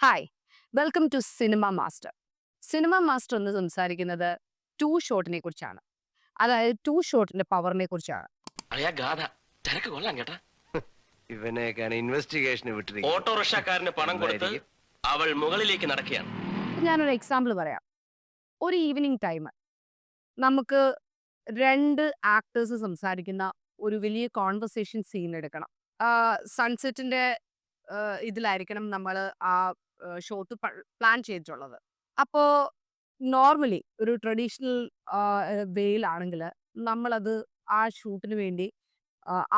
Hi welcome to cinema master. Cinema master എന്ന് സംസാരിക്കുന്നത് to ഷോട്ടിനെ കുറിച്ചാണ്. അതായത് ടു ഷോട്ടിന്റെ പവറിനെ കുറിച്ചാണ്. അറിയാ ഗാഥ ചരക്ക് കൊള്ളാം കേട്ടാ. ഇവനെയൊക്കെയാണ് ഇൻവെസ്റ്റിഗേഷന് വിട്ടിരിക്കുന്നത്. ഓട്ടോറിക്ഷക്കാരന് പണം കൊടുത്ത് അവൾ മുകളിലേക്ക് നടക്കുകയാണ്. ഞാനൊരു എക്സാമ്പിൾ പറയാം. ഒരു ഈവനിങ് ടൈം നമുക്ക് രണ്ട് ആക്ടേഴ്സ് സംസാരിക്കുന്ന ഒരു വലിയ കോൺവെർസേഷൻ സീൻ എടുക്കണം. സൺസെറ്റിന്റെ ഇതിലായിരിക്കണം നമ്മൾ ആ ഷോട്ട് പ്ലാൻ ചെയ്തിട്ടുള്ളത്. അപ്പോ നോർമലി ഒരു ട്രഡീഷണൽ വേയിലാണെങ്കിൽ നമ്മളത് ആ ഷൂട്ടിന് വേണ്ടി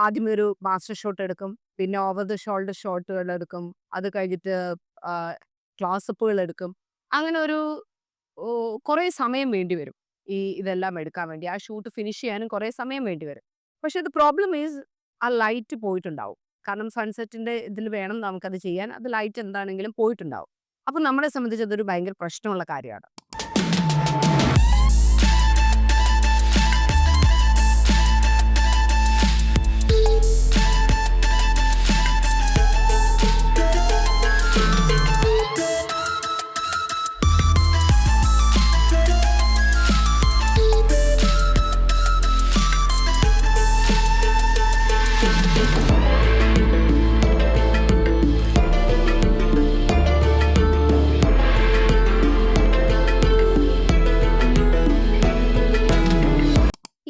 ആദ്യമേ ഒരു മാസ്റ്റർ ഷോട്ട് എടുക്കും. പിന്നെ ഓവർ ദ ഷോൾഡർ ഷോട്ടുകൾ എടുക്കും. അത് കഴിഞ്ഞിട്ട് ക്ലോസപ്പുകൾ എടുക്കും. അങ്ങനെ ഒരു കുറേ സമയം വേണ്ടി വരും ഇതെല്ലാം എടുക്കാൻ വേണ്ടി. ആ ഷൂട്ട് ഫിനിഷ് ചെയ്യാനും കുറേ സമയം വേണ്ടി വരും. പക്ഷെ ദ പ്രോബ്ലം ഈസ് ആ ലൈറ്റ് പോയിട്ടുണ്ടാവും. കാരണം സൺസെറ്റിന്റെ ഇതിൽ വേണം നമുക്കത് ചെയ്യാൻ. അത് ലൈറ്റ് എന്താണെങ്കിലും പോയിട്ടുണ്ടാവും. അപ്പൊ നമ്മളെ സംബന്ധിച്ച് അതൊരു ഭയങ്കര പ്രശ്നമുള്ള കാര്യമാണ്.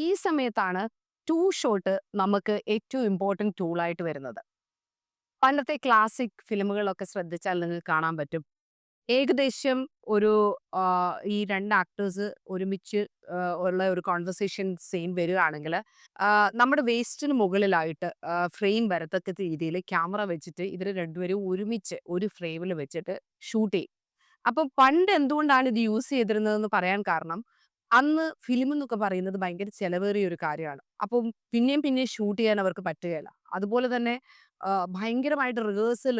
ഈ സമയത്താണ് ടു ഷോട്ട് നമുക്ക് ഏറ്റവും ഇമ്പോർട്ടൻറ്റ് ടൂളായിട്ട് വരുന്നത്. പണ്ടത്തെ ക്ലാസിക് ഫിലിമുകളൊക്കെ ശ്രദ്ധിച്ചാൽ നിങ്ങൾക്ക് കാണാൻ പറ്റും. ഏകദേശം ഒരു ഈ രണ്ട് ആക്ടേഴ്സ് ഒരുമിച്ച് ഉള്ള ഒരു കോൺവെർസേഷൻ സീൻ വരികയാണെങ്കിൽ നമ്മുടെ വേസ്റ്റിന് മുകളിലായിട്ട് ഫ്രെയിം വരത്തക്ക രീതിയിൽ ക്യാമറ വെച്ചിട്ട് ഇവർ രണ്ടുപേരും ഒരുമിച്ച് ഒരു ഫ്രെയിമിൽ വെച്ചിട്ട് ഷൂട്ട് ചെയ്യും. അപ്പം പണ്ട് എന്തുകൊണ്ടാണ് ഇത് യൂസ് ചെയ്തിരുന്നതെന്ന് പറയാൻ കാരണം, അന്ന് ഫിലിം എന്നൊക്കെ പറയുന്നത് ഭയങ്കര ചെലവേറിയ ഒരു കാര്യമാണ്. അപ്പം പിന്നെയും പിന്നെയും ഷൂട്ട് ചെയ്യാൻ അവർക്ക് പറ്റുകയില്ല. അതുപോലെ തന്നെ ഭയങ്കരമായിട്ട് റിഹേഴ്സൽ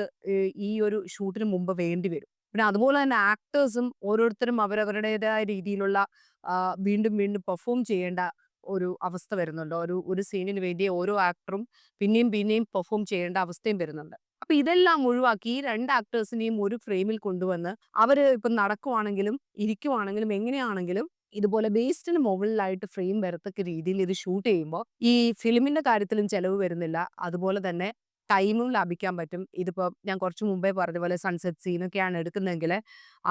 ഈ ഒരു ഷൂട്ടിന് മുമ്പ് വേണ്ടി വരും. പിന്നെ അതുപോലെ തന്നെ ആക്ടേഴ്സും ഓരോരുത്തരും അവരവരുടേതായ രീതിയിലുള്ള വീണ്ടും വീണ്ടും പെർഫോം ചെയ്യേണ്ട ഒരു അവസ്ഥ വരുന്നുണ്ട്. ഒരു ഒരു സീനിന് വേണ്ടി ഓരോ ആക്ടറും പിന്നെയും പിന്നെയും പെർഫോം ചെയ്യേണ്ട അവസ്ഥയും വരുന്നുണ്ട്. അപ്പൊ ഇതെല്ലാം ഒഴിവാക്കി ഈ രണ്ട് ആക്ടേഴ്സിനെയും ഒരു ഫ്രെയിമിൽ കൊണ്ടുവന്ന് അവര് ഇപ്പം നടക്കുവാണെങ്കിലും ഇരിക്കുവാണെങ്കിലും എങ്ങനെയാണെങ്കിലും ഇതുപോലെ ബേസ്ഡിന് മുകളിലായിട്ട് ഫ്രെയിം വരത്തക്ക രീതിയിൽ ഇത് ഷൂട്ട് ചെയ്യുമ്പോൾ ഈ ഫിലിമിന്റെ കാര്യത്തിലും ചെലവ് വരുന്നില്ല. അതുപോലെ തന്നെ ടൈമും ലാഭിക്കാൻ പറ്റും. ഇതിപ്പോ ഞാൻ കുറച്ച് മുമ്പേ പറഞ്ഞ പോലെ സൺസെറ്റ് സീനൊക്കെയാണ് എടുക്കുന്നതെങ്കിൽ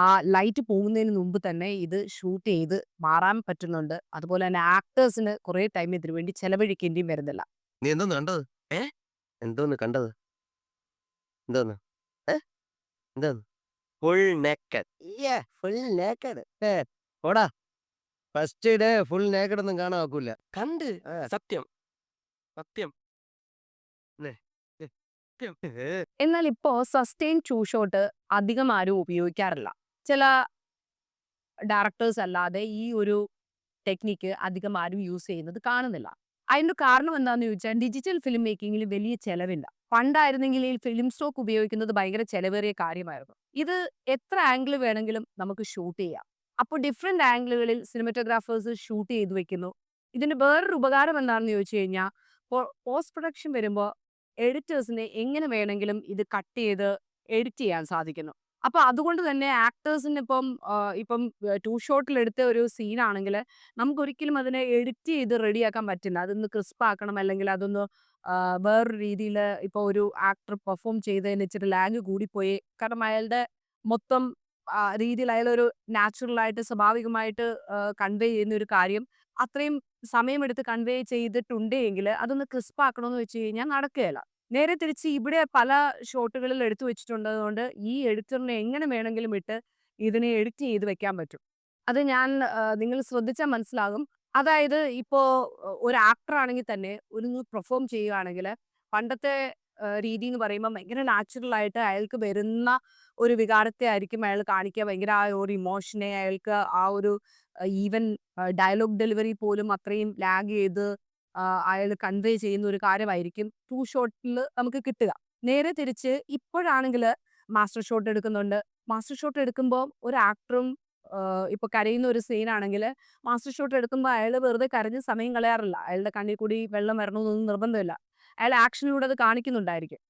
ആ ലൈറ്റ് പോകുന്നതിന് മുമ്പ് തന്നെ ഇത് ഷൂട്ട് ചെയ്ത് മാറാൻ പറ്റുന്നുണ്ട്. അതുപോലെ തന്നെ ആക്ടേഴ്സിന് കുറേ ടൈം ഇതിനു വേണ്ടി ചെലവഴിക്കേണ്ടിയും വരുന്നില്ല. നീ എന്തോന്ന് കണ്ടത്? ഏ എന്തോന്ന് കണ്ടത്? എന്തോന്ന്? ഏ? എന്തോന്ന്? Full naked. Full naked. പോടാ. ഫസ്റ്റ് ഡേ ഫുൾ നേക്കഡ് ഒന്നും കാണാൻ ഒക്കില്ല. കണ്ട് സത്യം സത്യം. എന്നാൽ ഇപ്പോ സസ്റ്റെയിൻ ടു ഷോട്ട് അധികം ആരും ഉപയോഗിക്കാറില്ല. ചില ഡയറക്ടേഴ്സ് അല്ലാതെ ഈ ഒരു ടെക്നിക്ക് അധികം ആരും യൂസ് ചെയ്യുന്നത് കാണുന്നില്ല. അതിന്റെ കാരണം എന്താണെന്ന് ചോദിച്ചാൽ ഡിജിറ്റൽ ഫിലിം മേക്കിങ്ങിൽ വലിയ ചെലവില്ല. പണ്ടായിരുന്നെങ്കിൽ ഈ ഫിലിം സ്റ്റോക്ക് ഉപയോഗിക്കുന്നത് ഭയങ്കര ചെലവേറിയ കാര്യമായിരുന്നു. ഇത് എത്ര ആംഗിൾ വേണമെങ്കിലും നമുക്ക് ഷൂട്ട് ചെയ്യാം. അപ്പോൾ ഡിഫറെന്റ് ആംഗിളുകളിൽ സിനിമറ്റോഗ്രാഫേഴ്സ് ഷൂട്ട് ചെയ്ത് വെക്കുന്നു. ഇതിന്റെ വേറൊരു ഉപകാരം എന്താണെന്ന് ചോദിച്ചു കഴിഞ്ഞാൽ പോസ്റ്റ് പ്രൊഡക്ഷൻ വരുമ്പോൾ എഡിറ്റേഴ്സിനെ എങ്ങനെ വേണമെങ്കിലും ഇത് കട്ട് ചെയ്ത് എഡിറ്റ് ചെയ്യാൻ സാധിക്കുന്നു. അപ്പൊ അതുകൊണ്ട് തന്നെ ആക്ടേഴ്സിന് ഇപ്പം ടു ഷോട്ടിൽ എടുത്ത ഒരു സീനാണെങ്കിൽ നമുക്ക് ഒരിക്കലും അതിനെ എഡിറ്റ് ചെയ്ത് റെഡിയാക്കാൻ പറ്റില്ല. അതൊന്ന് ക്രിസ്പ് ആക്കണം, അല്ലെങ്കിൽ അതൊന്ന് വേറൊരു രീതിയിൽ ഇപ്പോൾ ഒരു ആക്ടർ പെർഫോം ചെയ്തതിന് ഇച്ചിരി ലാഗ് കൂടിപ്പോയി. കാരണം അയാളുടെ മൊത്തം രീതിയിൽ അയാളൊരു നാച്ചുറൽ ആയിട്ട് സ്വാഭാവികമായിട്ട് കൺവേ ചെയ്യുന്ന ഒരു കാര്യം അത്രയും സമയമെടുത്ത് കൺവേ ചെയ്തിട്ടുണ്ട് എങ്കിൽ അതൊന്ന് ക്രിസ്പ് ആക്കണമെന്ന് വെച്ച് കഴിഞ്ഞാൽ നടക്കുകയില്ല. നേരെ തിരിച്ച് ഇവിടെ പല ഷോട്ടുകളിൽ എടുത്തു വെച്ചിട്ടുണ്ടതുകൊണ്ട് ഈ എഡിറ്ററിനെ എങ്ങനെ വേണമെങ്കിലും ഇട്ട് ഇതിനെ എഡിറ്റ് ചെയ്ത് വെക്കാൻ പറ്റും. അത് നിങ്ങൾ ശ്രദ്ധിച്ചാൽ മനസ്സിലാകും. അതായത് ഇപ്പോ ഒരു ആക്ടർ ആണെങ്കിൽ തന്നെ ഒരു പെർഫോം ചെയ്യുകയാണെങ്കിൽ പണ്ടത്തെ രീതി എന്ന് പറയുമ്പോൾ ഭയങ്കര നാച്ചുറൽ ആയിട്ട് അയാൾക്ക് വരുന്ന ഒരു വികാരത്തെ ആയിരിക്കും അയാൾ കാണിക്കുക. ഭയങ്കര ആ ഒരു ഇമോഷനെ അയാൾക്ക് ആ ഒരു ഈവൻ ഡയലോഗ് ഡെലിവറി പോലും അത്രയും ലാഗ് ചെയ്ത് അയാൾ കൺവേ ചെയ്യുന്ന ഒരു കാര്യമായിരിക്കും ടു ഷോട്ടിൽ നമുക്ക് കിട്ടുക. നേരെ തിരിച്ച് ഇപ്പോഴാണെങ്കിൽ മാസ്റ്റർ ഷോട്ട് എടുക്കുന്നുണ്ട്. മാസ്റ്റർ ഷോട്ട് എടുക്കുമ്പോൾ ഒരു ആക്ടറും ഇപ്പൊ കരയുന്ന ഒരു സീനാണെങ്കിൽ മാസ്റ്റർ ഷോട്ട് എടുക്കുമ്പോൾ അയാൾ വെറുതെ കരഞ്ഞ് സമയം കളയാറില്ല. അയാളുടെ കണ്ണിൽ കൂടി വെള്ളം വരണമെന്നൊന്നും നിർബന്ധമില്ല. അയാൾ ആക്ഷനിലൂടെ അത് കാണിക്കുന്നുണ്ടായിരിക്കും.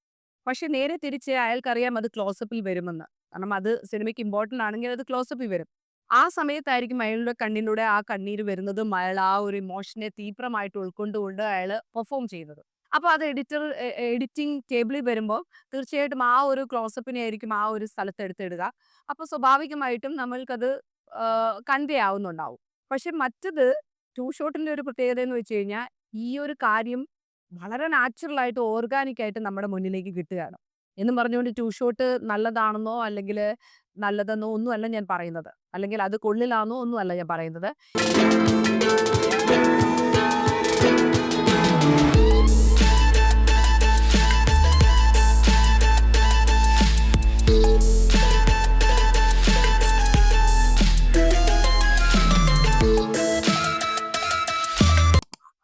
പക്ഷെ നേരെ തിരിച്ച് അയാൾക്കറിയാം അത് ക്ലോസപ്പിൽ വരുമെന്ന്. കാരണം അത് സിനിമയ്ക്ക് ഇമ്പോർട്ടന്റ് ആണെങ്കിൽ അത് ക്ലോസപ്പിൽ വരും. ആ സമയത്തായിരിക്കും അയാളുടെ കണ്ണിലൂടെ ആ കണ്ണീര് വരുന്നതും അയാൾ ആ ഒരു ഇമോഷനെ തീവ്രമായിട്ട് ഉൾക്കൊണ്ടുകൊണ്ട് അയാൾ പെർഫോം ചെയ്യുന്നത്. അപ്പൊ അത് എഡിറ്റിംഗ് ടേബിളിൽ വരുമ്പോൾ തീർച്ചയായിട്ടും ആ ഒരു ക്ലോസപ്പിനെ ആയിരിക്കും ആ ഒരു സ്ഥലത്ത് എടുത്തിടുക. അപ്പൊ സ്വാഭാവികമായിട്ടും നമ്മൾക്കത് കൺവേ ആവുന്നുണ്ടാവും. പക്ഷെ മറ്റത് ഷോട്ടിന്റെ ഒരു പ്രത്യേകത എന്ന് വെച്ച് കഴിഞ്ഞാൽ ഈ ഒരു കാര്യം വളരെ നാച്ചുറൽ ആയിട്ട് ഓർഗാനിക് ആയിട്ട് നമ്മുടെ മുന്നിലേക്ക് കിട്ടുകയാണ്. എന്നും പറഞ്ഞുകൊണ്ട് ഷോട്ട് നല്ലതാണെന്നോ അല്ലെങ്കിൽ നല്ലതെന്നോ ഒന്നുമല്ല ഞാൻ പറയുന്നത്. അല്ലെങ്കിൽ അത് കൊള്ളില്ലാന്നോ ഒന്നുമല്ല ഞാൻ പറയുന്നത്.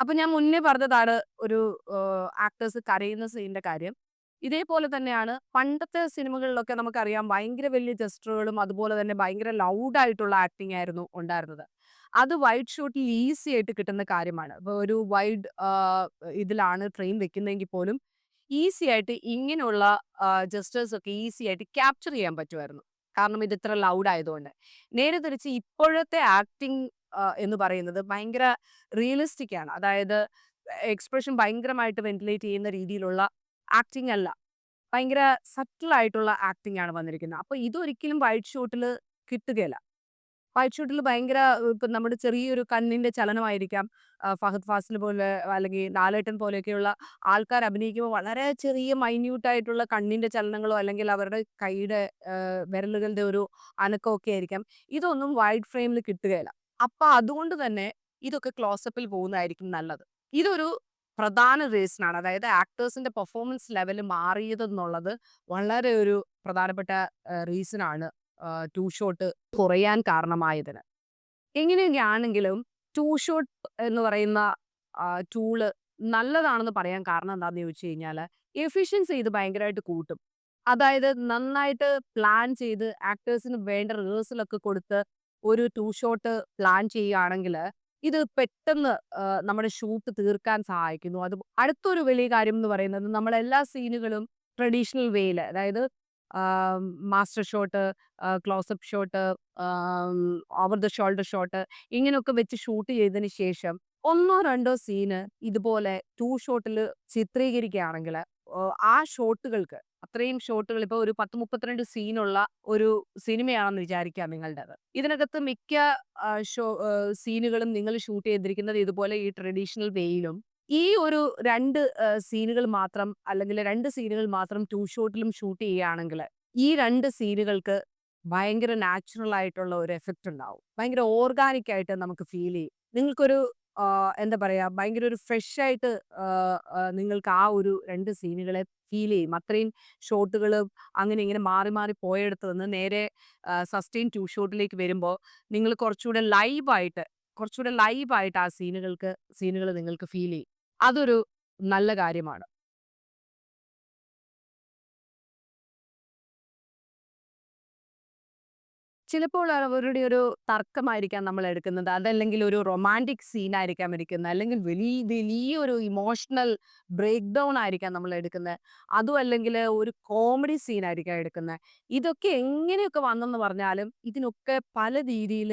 അപ്പൊ ഞാൻ മുന്നേ പറഞ്ഞതാണ് ഒരു ആക്ടേഴ്സ് കരയുന്ന സീനിന്റെ കാര്യം. ഇതേപോലെ തന്നെയാണ് പണ്ടത്തെ സിനിമകളിലൊക്കെ നമുക്കറിയാം ഭയങ്കര വലിയ ജെസ്റ്ററുകളും അതുപോലെ തന്നെ ഭയങ്കര ലൗഡ് ആയിട്ടുള്ള ആക്ടിംഗ് ആയിരുന്നു ഉണ്ടായിരുന്നത്. അത് വൈഡ് ഷോട്ടിൽ ഈസി ആയിട്ട് കിട്ടുന്ന കാര്യമാണ്. ഇപ്പൊ ഒരു വൈഡ് ഇതിലാണ് ട്രെയിൻ വെക്കുന്നതെങ്കിൽ പോലും ഈസി ആയിട്ട് ഇങ്ങനെയുള്ള ജെസ്റ്റേഴ്സ് ഒക്കെ ഈസി ആയിട്ട് ക്യാപ്ചർ ചെയ്യാൻ പറ്റുമായിരുന്നു. കാരണം ഇത് ഇത്ര ലൗഡ് ആയതുകൊണ്ട്. നേരെ തിരിച്ച് ഇപ്പോഴത്തെ ആക്ടിംഗ് എന്ന് പറയുന്നത് ഭയങ്കര റിയലിസ്റ്റിക് ആണ്. അതായത് എക്സ്പ്രഷൻ ഭയങ്കരമായിട്ട് വെന്റിലേറ്റ് ചെയ്യുന്ന രീതിയിലുള്ള ആക്ടിംഗ് അല്ല. ഭയങ്കര സട്ടിൽ ആയിട്ടുള്ള ആക്ടിംഗ് ആണ് വന്നിരിക്കുന്നത്. അപ്പൊ ഇതൊരിക്കലും വൈഡ് ഷോട്ടിൽ കിട്ടുകയില്ല. വൈറ്റ് ഷൂട്ടിൽ ഭയങ്കര ഇപ്പം നമ്മുടെ ചെറിയൊരു കണ്ണിന്റെ ചലനമായിരിക്കാം. ഫഹദ് ഫാസിൽ പോലെ അല്ലെങ്കിൽ ലാലേട്ടൻ പോലെയൊക്കെയുള്ള ആൾക്കാർ അഭിനയിക്കുമ്പോൾ വളരെ ചെറിയ മൈന്യൂട്ട് ആയിട്ടുള്ള കണ്ണിന്റെ ചലനങ്ങളോ അല്ലെങ്കിൽ അവരുടെ കൈയുടെ വിരലുകളുടെ ഒരു അനക്കമൊക്കെ ആയിരിക്കാം. ഇതൊന്നും വൈഡ് ഫ്രെയിമിൽ കിട്ടുകയില്ല. അപ്പൊ അതുകൊണ്ട് തന്നെ ഇതൊക്കെ ക്ലോസപ്പിൽ പോകുന്നതായിരിക്കും നല്ലത്. ഇതൊരു പ്രധാന റീസണാണ്. അതായത് ആക്ടേഴ്സിന്റെ പെർഫോമൻസ് ലെവൽ മാറിയതെന്നുള്ളത് വളരെ ഒരു പ്രധാനപ്പെട്ട റീസണാണ് ഷോട്ട് കുറയാൻ കാരണമായതിന്. എങ്ങനെയൊക്കെയാണെങ്കിലും ഷോട്ട് എന്ന് പറയുന്ന ടൂള് നല്ലതാണെന്ന് പറയാൻ കാരണം എന്താന്ന് ചോദിച്ചു കഴിഞ്ഞാല് എഫിഷ്യൻസി ഇത് ഭയങ്കരമായിട്ട് കൂട്ടും. അതായത് നന്നായിട്ട് പ്ലാൻ ചെയ്ത് ആക്ടേഴ്സിന് വേണ്ട റിഹേഴ്സലൊക്കെ കൊടുത്ത് ഒരു ഷോട്ട് പ്ലാൻ ചെയ്യുകയാണെങ്കില് ഇത് പെട്ടെന്ന് നമ്മുടെ ഷൂട്ട് തീർക്കാൻ സഹായിക്കുന്നു. അത് അടുത്തൊരു വലിയ കാര്യം എന്ന് പറയുന്നത് നമ്മളെല്ലാ സീനുകളും ട്രഡീഷണൽ വേയില് അതായത് master shot, close-up shot, over the shoulder shot ഇങ്ങനെയൊക്കെ വെച്ച് ഷൂട്ട് ചെയ്തതിന് ശേഷം 1ഓ 2ഓ സീന് ഇതുപോലെ ഷോട്ടില് ചിത്രീകരിക്കുകയാണെങ്കില് ആ ഷോട്ടുകൾക്ക് അത്രയും ഷോട്ടുകൾ ഇപ്പൊ ഒരു 10, 32 സീനുള്ള ഒരു സിനിമയാണെന്ന് വിചാരിക്കാം നിങ്ങളുടേത്. ഇതിനകത്ത് മിക്ക സീനുകളും നിങ്ങൾ ഷൂട്ട് ചെയ്തിരിക്കുന്നത് ഇതുപോലെ ഈ ട്രഡീഷണൽ വേയിലും ഈ ഒരു 2 സീനുകൾ മാത്രം അല്ലെങ്കിൽ 2 സീനുകൾ മാത്രം ഷോട്ടിലും ഷൂട്ട് ചെയ്യുകയാണെങ്കില് ഈ 2 സീനുകൾക്ക് ഭയങ്കര നാച്ചുറൽ ആയിട്ടുള്ള ഒരു എഫക്റ്റ് ഉണ്ടാവും. ഭയങ്കര ഓർഗാനിക് ആയിട്ട് നമുക്ക് ഫീൽ ചെയ്യും. നിങ്ങൾക്കൊരു എന്താ പറയാ ഭയങ്കര ഒരു ഫ്രഷ് ആയിട്ട് നിങ്ങൾക്ക് ആ ഒരു 2 സീനുകളെ ഫീൽ ചെയ്യും. അത്രയും ഷോട്ടുകള് അങ്ങനെ ഇങ്ങനെ മാറി മാറി പോയെടുത്ത് നിന്ന് നേരെ സസ്റ്റെയിൻ ഷോട്ടിലേക്ക് വരുമ്പോ നിങ്ങൾ കുറച്ചുകൂടെ ലൈവായിട്ട് ആ സീനുകൾ നിങ്ങൾക്ക് ഫീൽ ചെയ്യും. അതൊരു നല്ല കാര്യമാണ്. ചിലപ്പോൾ അവരുടെ ഒരു തർക്കമായിരിക്കാം നമ്മൾ എടുക്കുന്നത്. അതല്ലെങ്കിൽ ഒരു റൊമാന്റിക് സീൻ ആയിരിക്കാം എടുക്കുന്നത്. അല്ലെങ്കിൽ വലിയൊരു ഇമോഷണൽ ബ്രേക്ക് ഡൗൺ ആയിരിക്കാം നമ്മൾ എടുക്കുന്നത്. അതും അല്ലെങ്കിൽ ഒരു കോമഡി സീൻ ആയിരിക്കാം എടുക്കുന്നത്. ഇതൊക്കെ എങ്ങനെയൊക്കെ വന്നെന്ന് പറഞ്ഞാലും ഇതിനൊക്കെ പല രീതിയിൽ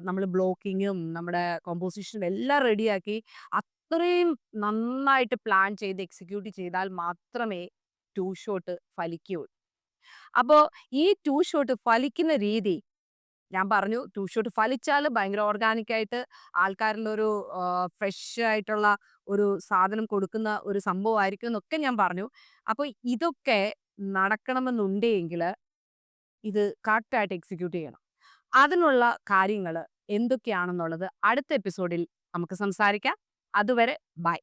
നമ്മൾ ബ്ലോക്കിങ്ങും നമ്മുടെ കോമ്പോസിഷനും എല്ലാം റെഡിയാക്കി അത്രയും നന്നായിട്ട് പ്ലാൻ ചെയ്ത് എക്സിക്യൂട്ട് ചെയ്താൽ മാത്രമേ ഷോട്ട് ഫലിക്കുകയുള്ളൂ. അപ്പോ ഈ ഷോട്ട് ഫലിക്കുന്ന രീതി ഞാൻ പറഞ്ഞു ഷോട്ട് ഫലിച്ചാൽ ഭയങ്കര ഓർഗാനിക് ആയിട്ട് ആൾക്കാരിൽ ഒരു ഫ്രഷ് ആയിട്ടുള്ള ഒരു സാധനം കൊടുക്കുന്ന ഒരു സംഭവമായിരിക്കും എന്നൊക്കെ ഞാൻ പറഞ്ഞു. അപ്പൊ ഇതൊക്കെ നടക്കണമെന്നുണ്ടെങ്കിൽ ഇത് കറക്റ്റായിട്ട് എക്സിക്യൂട്ട് ചെയ്യണം. അതിനുള്ള കാര്യങ്ങൾ എന്തൊക്കെയാണെന്നുള്ളത് അടുത്ത എപ്പിസോഡിൽ നമുക്ക് സംസാരിക്കാം. അതുവരെ ബൈ.